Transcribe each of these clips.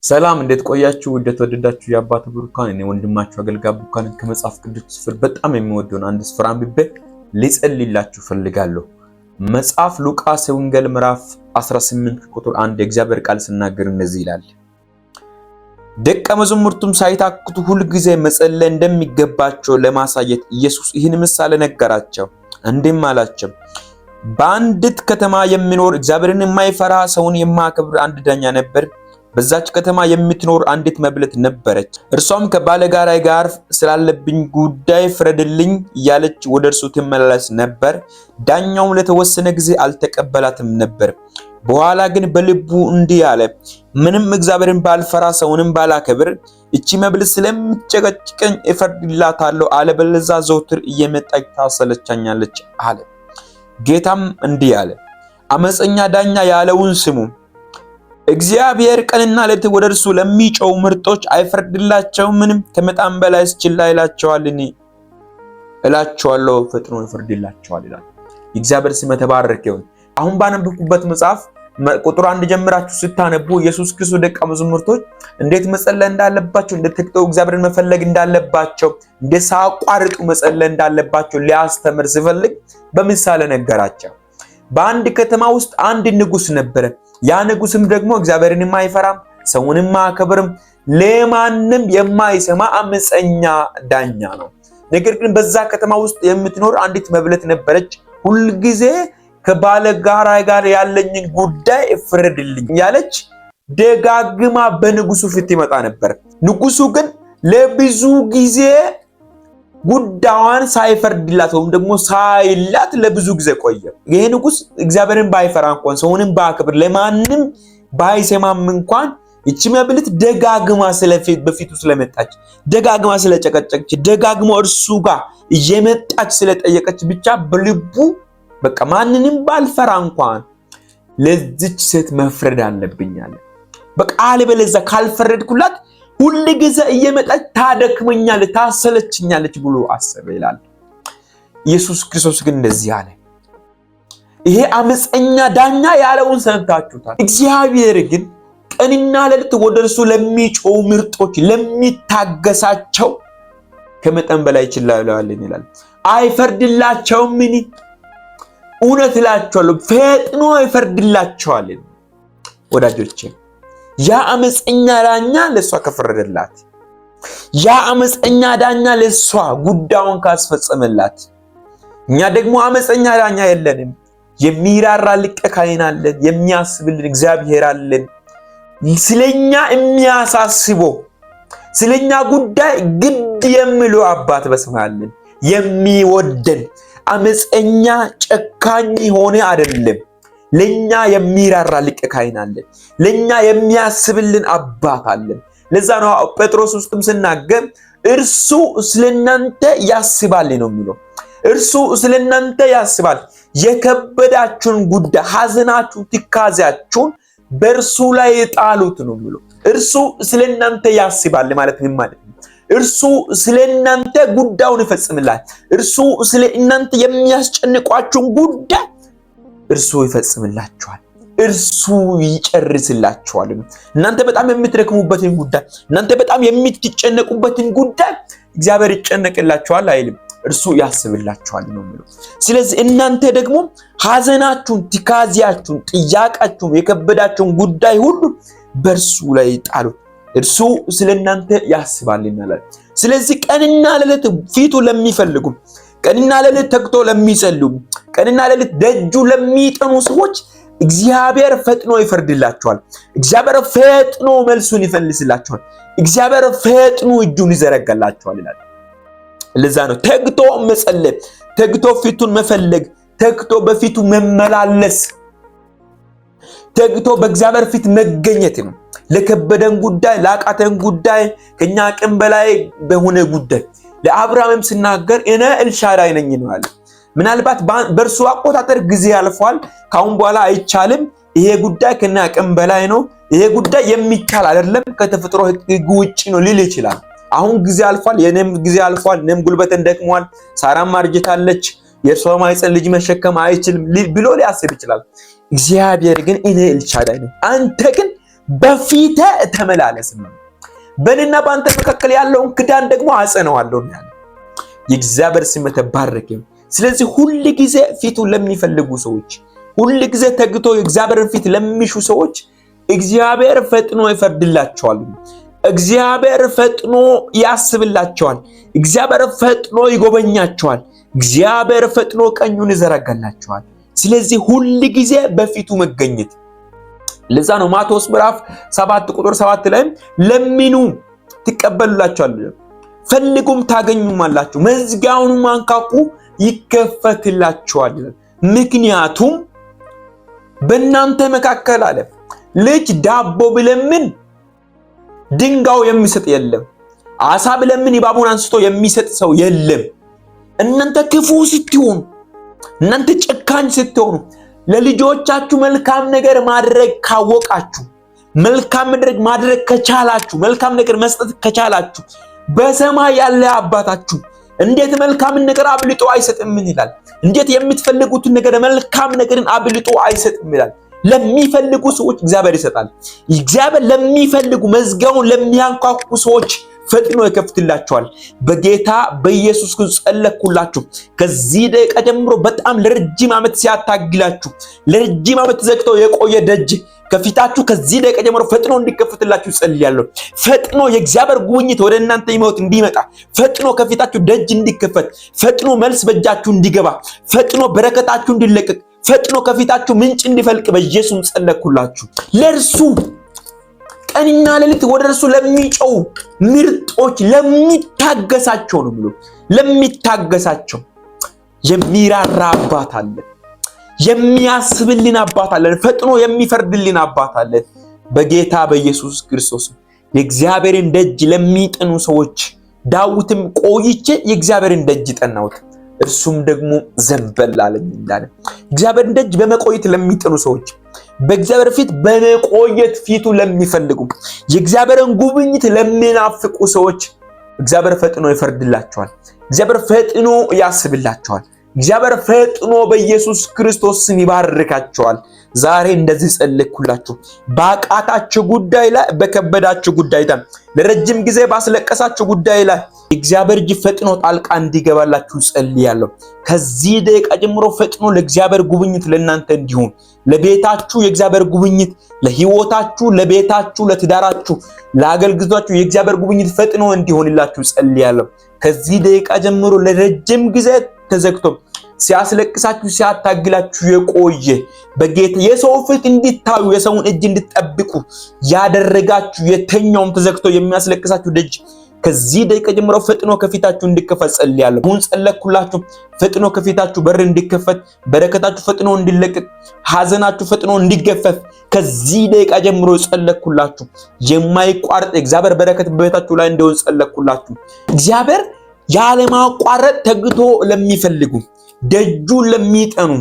ሰላም እንዴት ቆያችሁ? እንደተወደዳችሁ የአባት ብሩካን እኔ ወንድማችሁ አገልጋይ ብሩካን ከመጽሐፍ ቅዱስ ስፍር በጣም የሚወደውን አንድ ስፍራ አንብቤ ልጸልይላችሁ ፈልጋለሁ። መጽሐፍ ሉቃስ ወንጌል ምዕራፍ 18 ቁጥር 1 የእግዚአብሔር ቃል ሲናገር እንደዚህ ይላል። ደቀ መዛሙርቱም ሳይታክቱ ሁሉ ጊዜ መጸለይ እንደሚገባቸው ለማሳየት ኢየሱስ ይህን ምሳሌ ነገራቸው። እንዲህም አላቸው፣ በአንዲት ከተማ የሚኖር እግዚአብሔርን የማይፈራ ሰውን የማያከብር አንድ ዳኛ ነበር። በዛች ከተማ የምትኖር አንዲት መበለት ነበረች። እርሷም ከባለጋራዬ ጋር ስላለብኝ ጉዳይ ፍረድልኝ እያለች ወደ እርሱ ትመላለስ ነበር። ዳኛውም ለተወሰነ ጊዜ አልተቀበላትም ነበር። በኋላ ግን በልቡ እንዲህ አለ፣ ምንም እግዚአብሔርን ባልፈራ ሰውንም ባላከብር እቺ መበለት ስለምትጨቀጭቀኝ እፈርድላታለሁ፣ አለበለዚያ ዘወትር እየመጣች ታሰለቻኛለች አለ። ጌታም እንዲህ አለ፣ አመፀኛ ዳኛ ያለውን ስሙ። እግዚአብሔር ቀንና ሌሊት ወደ እርሱ ለሚጮሁ ምርጦች አይፈርድላቸውምን? ከመጠን በላይ ችላ ይላቸዋልን? እላቸዋለሁ ፈጥኖ ይፈርድላቸዋል ይላል። የእግዚአብሔር ስም የተባረከ ይሁን። አሁን ባነበብኩበት መጽሐፍ ቁጥር 1 ጀምራችሁ ስታነቡ ኢየሱስ ክርስቶስ ደቀ መዛሙርቶች እንዴት መጸለይ እንዳለባቸው፣ እንዴት ተግተው እግዚአብሔርን መፈለግ እንዳለባቸው፣ እንዴት ሳያቋርጡ መጸለይ እንዳለባቸው ሊያስተምር ሲፈልግ በምሳሌ ነገራቸው። በአንድ ከተማ ውስጥ አንድ ንጉስ ነበረ። ያ ንጉስም ደግሞ እግዚአብሔርን የማይፈራም ሰውንም የማያከብርም ለማንም የማይሰማ አመፀኛ ዳኛ ነው። ነገር ግን በዛ ከተማ ውስጥ የምትኖር አንዲት መበለት ነበረች። ሁልጊዜ ከባለጋራዬ ጋር ያለኝን ጉዳይ ፍረድልኝ ያለች ደጋግማ በንጉሱ ፊት ይመጣ ነበር። ንጉሱ ግን ለብዙ ጊዜ ጉዳዩን ሳይፈርድላት ወይም ደግሞ ሳይላት ለብዙ ጊዜ ቆየ። ይሄ ንጉስ እግዚአብሔርን ባይፈራ እንኳን ሰውንም ባያከብር ለማንም ባይሰማም እንኳን እቺ መበለት ደጋግማ በፊቱ ስለመጣች፣ ደጋግማ ስለጨቀጨቀች፣ ደጋግማ እርሱ ጋር እየመጣች ስለጠየቀች ብቻ በልቡ በቃ ማንንም ባልፈራ እንኳን ለዚች ሴት መፍረድ አለብኝ አለ። በቃ አለበለዚያ ካልፈረድኩላት ሁሉ ጊዜ እየመጣች ታደክመኛለች፣ ታሰለችኛለች ብሎ አሰበ ይላል። ኢየሱስ ክርስቶስ ግን እንደዚህ አለ። ይሄ አመፀኛ ዳኛ ያለውን ሰምታችሁታል። እግዚአብሔር ግን ቀንና ሌሊት ወደ እርሱ ለሚጮሁ ምርጦች ለሚታገሳቸው ከመጠን በላይ ችላ ይለዋልን ይላል። አይፈርድላቸውም? ምን እውነት እላችኋለሁ ፈጥኖ ይፈርድላቸዋል። ወዳጆቼ ያ አመፀኛ ዳኛ ለሷ ከፈረደላት፣ ያ አመፀኛ ዳኛ ለሷ ጉዳዩን ካስፈጸመላት፣ እኛ ደግሞ አመፀኛ ዳኛ የለንም። የሚራራ ሊቀ ካህን አለን፣ የሚያስብልን እግዚአብሔር አለን። ስለኛ የሚያሳስበው ስለኛ ጉዳይ ግድ የሚለው አባት በሰማይ አለን። የሚወደን አመፀኛ ጨካኝ ሆነ አይደለም። ለኛ የሚራራ ሊቀ ካህን አለን። ለኛ የሚያስብልን አባት አለን። ለዛ ነው ጴጥሮስ ውስጥም ሲናገር እርሱ ስለናንተ ያስባል ነው የሚለው። እርሱ ስለናንተ ያስባል፣ የከበዳችሁን ጉዳይ ሐዘናችሁን፣ ትካዜያችሁን በእርሱ ላይ ጣሉት ነው የሚለው። እርሱ ስለናንተ ያስባል ማለት ምን ማለት ነው? እርሱ ስለናንተ ጉዳዩን ይፈጽምላል። እርሱ ስለናንተ የሚያስጨንቋችሁን ጉዳይ እርሱ ይፈጽምላችኋል፣ እርሱ ይጨርስላችኋል። እናንተ በጣም የምትደክሙበትን ጉዳይ፣ እናንተ በጣም የምትጨነቁበትን ጉዳይ እግዚአብሔር ይጨነቅላችኋል አይልም፣ እርሱ ያስብላችኋል ነው የሚለው። ስለዚህ እናንተ ደግሞ ሐዘናችሁን፣ ትካዜያችሁን፣ ጥያቄያችሁን፣ የከበዳችሁን ጉዳይ ሁሉ በእርሱ ላይ ጣሉት፣ እርሱ ስለናንተ ያስባል ይላል። ስለዚህ ቀንና ሌሊት ፊቱ ለሚፈልጉ፣ ቀንና ሌሊት ተግቶ ለሚጸልዩ፣ ቀንና ሌሊት ደጁ ለሚጠኑ ሰዎች እግዚአብሔር ፈጥኖ ይፈርድላቸዋል። እግዚአብሔር ፈጥኖ መልሱን ይፈልስላቸዋል። እግዚአብሔር ፈጥኖ እጁን ይዘረጋላቸዋል ይላል። ለዛ ነው ተግቶ መጸለይ፣ ተግቶ ፊቱን መፈለግ፣ ተግቶ በፊቱ መመላለስ፣ ተግቶ በእግዚአብሔር ፊት መገኘት ነው። ለከበደን ጉዳይ፣ ላቃተን ጉዳይ፣ ከኛ አቅም በላይ በሆነ ጉዳይ ለአብርሃምም ሲናገር እኔ ኤልሻዳይ ነኝ ነው ያለው። ምናልባት በእርሱ አቆጣጠር ጊዜ ያልፏል፣ ካሁን በኋላ አይቻልም፣ ይሄ ጉዳይ ከኛ አቅም በላይ ነው፣ ይሄ ጉዳይ የሚቻል አይደለም፣ ከተፈጥሮ ሕግ ውጪ ነው ሊል ይችላል። አሁን ጊዜ አልፏል፣ የኔም ጊዜ አልፏል፣ እኔም ጉልበቴን ደክሟል፣ ሳራም አርጅታለች፣ የእርሷ ማኅፀን ልጅ መሸከም አይችልም ብሎ ሊያስብ ይችላል። እግዚአብሔር ግን እኔ ኤልሻዳይ ነኝ፣ አንተ ግን በፊቴ ተመላለስ ነው። በእኔና በአንተ መካከል ያለውን ክዳን ደግሞ አጸናዋለሁ ያለ የእግዚአብሔር ስም የተባረከ። ስለዚህ ሁል ጊዜ ፊቱን ለሚፈልጉ ሰዎች፣ ሁል ጊዜ ተግቶ የእግዚአብሔርን ፊት ለሚሹ ሰዎች እግዚአብሔር ፈጥኖ ይፈርድላቸዋል። እግዚአብሔር ፈጥኖ ያስብላቸዋል። እግዚአብሔር ፈጥኖ ይጎበኛቸዋል። እግዚአብሔር ፈጥኖ ቀኙን ይዘረጋላቸዋል። ስለዚህ ሁል ጊዜ በፊቱ መገኘት። ለዛ ነው ማቴዎስ ምዕራፍ 7 ቁጥር 7 ላይ ለምኑ ትቀበሉላችኋል፣ ፈልጉም ታገኙማላችሁ፣ መዝጊያውንም አንኳኩ ይከፈትላችኋል። ምክንያቱም በእናንተ መካከል አለ ልጅ ዳቦ ብለምን ድንጋዩ የሚሰጥ የለም፣ አሳ ብለምን እባቡን አንስቶ የሚሰጥ ሰው የለም። እናንተ ክፉ ስትሆኑ፣ እናንተ ጨካኝ ስትሆኑ፣ ለልጆቻችሁ መልካም ነገር ማድረግ ካወቃችሁ፣ መልካም ማድረግ ከቻላችሁ፣ መልካም ነገር መስጠት ከቻላችሁ በሰማይ ያለ አባታችሁ እንዴት መልካም ነገር አብልጦ አይሰጥም ይላል? እንዴት የምትፈልጉትን ነገር መልካም ነገርን አብልጦ አይሰጥም ይላል? ለሚፈልጉ ሰዎች እግዚአብሔር ይሰጣል። እግዚአብሔር ለሚፈልጉ መዝጊያውን ለሚያንኳኩ ሰዎች ፈጥኖ ይከፍትላቸዋል። በጌታ በኢየሱስ ክርስቶስ ጸለይኩላችሁ። ከዚህ ደቂቃ ጀምሮ በጣም ለረጅም ዓመት ሲያታግላችሁ፣ ለረጅም ዓመት ዘግተው የቆየ ደጅ ከፊታችሁ ከዚህ ደቂቃ ጀምሮ ፈጥኖ እንዲከፈትላችሁ ጸልያለሁ። ፈጥኖ የእግዚአብሔር ጉብኝት ወደ እናንተ ሕይወት እንዲመጣ፣ ፈጥኖ ከፊታችሁ ደጅ እንዲከፈት፣ ፈጥኖ መልስ በእጃችሁ እንዲገባ፣ ፈጥኖ በረከታችሁ እንዲለቀቅ፣ ፈጥኖ ከፊታችሁ ምንጭ እንዲፈልቅ በኢየሱስ ጸለይኩላችሁ። ለእርሱ ቀንና ሌሊት ወደ እርሱ ለሚጮው ምርጦች ለሚታገሳቸው ነው ብሎ ለሚታገሳቸው የሚራራ አባት አለ። የሚያስብልን አባት አለን። ፈጥኖ የሚፈርድልን አባት አለን። በጌታ በኢየሱስ ክርስቶስ የእግዚአብሔርን ደጅ ለሚጠኑ ሰዎች ዳዊትም ቆይቼ የእግዚአብሔርን ደጅ ጠናሁት እርሱም ደግሞ ዘንበል አለኝ እንዳለ እግዚአብሔርን ደጅ በመቆየት ለሚጠኑ ሰዎች፣ በእግዚአብሔር ፊት በመቆየት ፊቱ ለሚፈልጉ፣ የእግዚአብሔርን ጉብኝት ለሚናፍቁ ሰዎች እግዚአብሔር ፈጥኖ ይፈርድላቸዋል። እግዚአብሔር ፈጥኖ ያስብላቸዋል። እግዚአብሔር ፈጥኖ በኢየሱስ ክርስቶስ ስም ይባርካቸዋል። ዛሬ እንደዚህ ጸልይኩላችሁ። ባቃታችሁ ጉዳይ ላይ፣ በከበዳችሁ ጉዳይ ላይ፣ ለረጅም ጊዜ ባስለቀሳችሁ ጉዳይ ላይ እግዚአብሔር እጅ ፈጥኖ ጣልቃ እንዲገባላችሁ ጸልያለሁ። ከዚህ ደቂቃ ጀምሮ ፈጥኖ ለእግዚአብሔር ጉብኝት ለእናንተ እንዲሆን፣ ለቤታችሁ የእግዚአብሔር ጉብኝት፣ ለሕይወታችሁ፣ ለቤታችሁ፣ ለትዳራችሁ፣ ለአገልግሎታችሁ የእግዚአብሔር ጉብኝት ፈጥኖ እንዲሆንላችሁ ጸልያለሁ። ከዚህ ደቂቃ ጀምሮ ለረጅም ጊዜ ተዘግቶ ሲያስለቅሳችሁ ሲያታግላችሁ የቆየ በጌታ የሰው ፊት እንድታዩ የሰውን እጅ እንድትጠብቁ ያደረጋችሁ የተኛውም ተዘግቶ የሚያስለቅሳችሁ ደጅ ከዚህ ደቂቃ ጀምሮ ፈጥኖ ከፊታችሁ እንዲከፈት ጸልያለሁ። ሁን ጸለይኩላችሁ። ፈጥኖ ከፊታችሁ በር እንዲከፈት፣ በረከታችሁ ፈጥኖ እንዲለቀቅ፣ ሐዘናችሁ ፈጥኖ እንዲገፈፍ ከዚህ ደቂቃ ጀምሮ ጸለይኩላችሁ። የማይቋረጥ እግዚአብሔር በረከት በቤታችሁ ላይ እንዲሆን ጸለይኩላችሁ። እግዚአብሔር ያለማቋረጥ ተግቶ ለሚፈልጉ፣ ደጁን ለሚጠኑ፣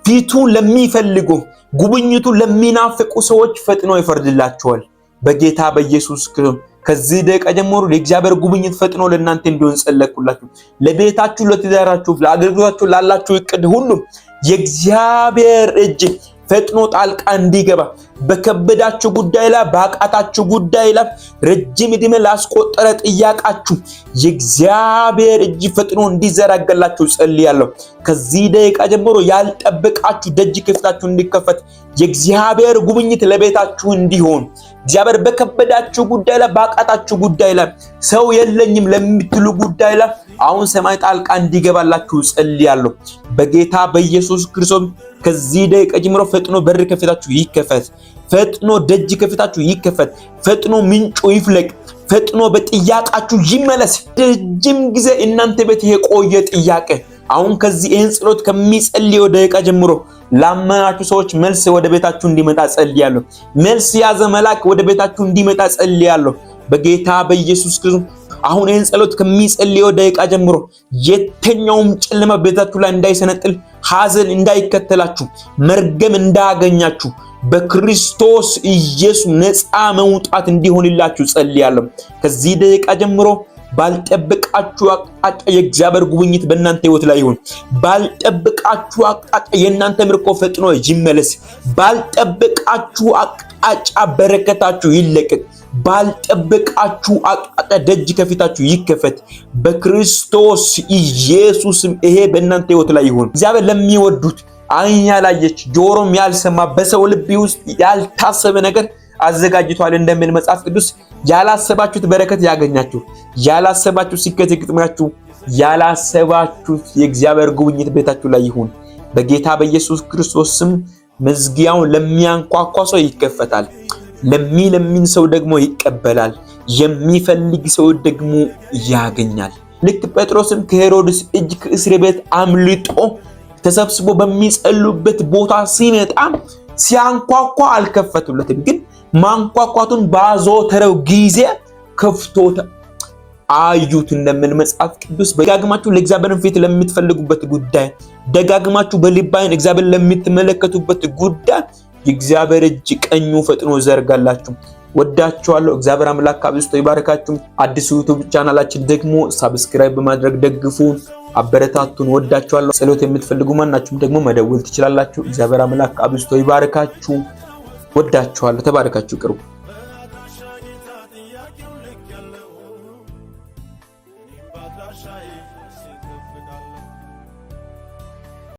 ፊቱን ለሚፈልጉ፣ ጉብኝቱን ለሚናፍቁ ሰዎች ፈጥኖ ይፈርድላቸዋል በጌታ በኢየሱስ ክርስቶስ። ከዚህ ደቂቃ ጀምሮ ለእግዚአብሔር ጉብኝት ፈጥኖ ለእናንተ እንዲሆን ጸለይኩላችሁ። ለቤታችሁ፣ ለትዳራችሁ፣ ለአገልግሎታችሁ ላላችሁ እቅድ ሁሉ የእግዚአብሔር እጅ ፈጥኖ ጣልቃ እንዲገባ፣ በከበዳችሁ ጉዳይ ላይ፣ ባቃታችሁ ጉዳይ ላይ፣ ረጅም ዕድሜ ላስቆጠረ ጥያቄያችሁ የእግዚአብሔር እጅ ፈጥኖ እንዲዘረጋላችሁ ጸልያለሁ። ከዚህ ደቂቃ ጀምሮ ያልጠበቃችሁ ደጅ ከፊታችሁ እንዲከፈት፣ የእግዚአብሔር ጉብኝት ለቤታችሁ እንዲሆን፣ እግዚአብሔር በከበዳችሁ ጉዳይ ላይ፣ ባቃታችሁ ጉዳይ ላይ፣ ሰው የለኝም ለምትሉ ጉዳይ ላይ አሁን ሰማይ ጣልቃ እንዲገባላችሁ ጸልያለሁ በጌታ በኢየሱስ ክርስቶስ። ከዚህ ደቂቃ ጀምሮ ፈጥኖ በር ከፊታችሁ ይከፈት፣ ፈጥኖ ደጅ ከፊታችሁ ይከፈት፣ ፈጥኖ ምንጩ ይፍለቅ፣ ፈጥኖ በጥያቄያችሁ ይመለስ። ረጅም ጊዜ እናንተ ቤት የቆየ ጥያቄ አሁን ከዚህ ይህን ጸሎት ከሚጸልየው ደቂቃ ጀምሮ ላመናችሁ ሰዎች መልስ ወደ ቤታችሁ እንዲመጣ ጸልያለሁ። መልስ ያዘ መልአክ ወደ ቤታችሁ እንዲመጣ ጸልያለሁ በጌታ በኢየሱስ ክርስቶስ። አሁን ይህን ጸሎት ከሚጸልየው ደቂቃ ጀምሮ የተኛውም ጨለማ ቤታችሁ ላይ እንዳይሰነጥል፣ ሐዘን እንዳይከተላችሁ፣ መርገም እንዳያገኛችሁ በክርስቶስ ኢየሱስ ነፃ መውጣት እንዲሆንላችሁ ጸልያለሁ። ከዚህ ደቂቃ ጀምሮ ባልጠበቃችሁ አቅጣጫ የእግዚአብሔር ጉብኝት በእናንተ ህይወት ላይ ይሁን። ባልጠበቃችሁ አቅጣጫ የእናንተ ምርኮ ፈጥኖ ይመለስ። ባልጠበቃችሁ አቅጣጫ በረከታችሁ ይለቀቅ። ባልጠበቃችሁ አቅጣጫ ደጅ ከፊታችሁ ይከፈት። በክርስቶስ ኢየሱስም ይሄ በእናንተ ህይወት ላይ ይሁን። እግዚአብሔር ለሚወዱት ዓይን ያላየች ጆሮም ያልሰማ በሰው ልብ ውስጥ ያልታሰበ ነገር አዘጋጅቷል እንደሚል መጽሐፍ ቅዱስ ያላሰባችሁት በረከት ያገኛችሁ፣ ያላሰባችሁት ስኬት ይገጥማችሁ፣ ያላሰባችሁት የእግዚአብሔር ጉብኝት ቤታችሁ ላይ ይሁን። በጌታ በኢየሱስ ክርስቶስ ስም መዝጊያውን ለሚያንኳኳ ሰው ይከፈታል። ለሚለምን ሰው ደግሞ ይቀበላል። የሚፈልግ ሰው ደግሞ ያገኛል። ልክ ጴጥሮስም ከሄሮድስ እጅ ከእስር ቤት አምልጦ ተሰብስቦ በሚጸልዩበት ቦታ ሲመጣ ሲያንኳኳ አልከፈቱለትም፣ ግን ማንኳኳቱን ባዘወተረው ጊዜ ከፍቶት አዩት እንደምን መጽሐፍ ቅዱስ። ደጋግማችሁ ለእግዚአብሔርን ፊት ለምትፈልጉበት ጉዳይ፣ ደጋግማችሁ በልባይን እግዚአብሔር ለምትመለከቱበት ጉዳይ የእግዚአብሔር እጅ ቀኙ ፈጥኖ ዘርጋላችሁ። ወዳችኋለሁ። እግዚአብሔር አምላክ አብዝቶ ይባርካችሁ። አዲሱ ዩቲዩብ ቻናላችን ደግሞ ሰብስክራይብ በማድረግ ደግፉ፣ አበረታቱን። ወዳችኋለሁ። ጸሎት የምትፈልጉ ማናችሁም ደግሞ መደወል ትችላላችሁ። እግዚአብሔር አምላክ አብዝቶ ይባርካችሁ። ወዳችኋለሁ። ተባረካችሁ። ቅርቡ Shai,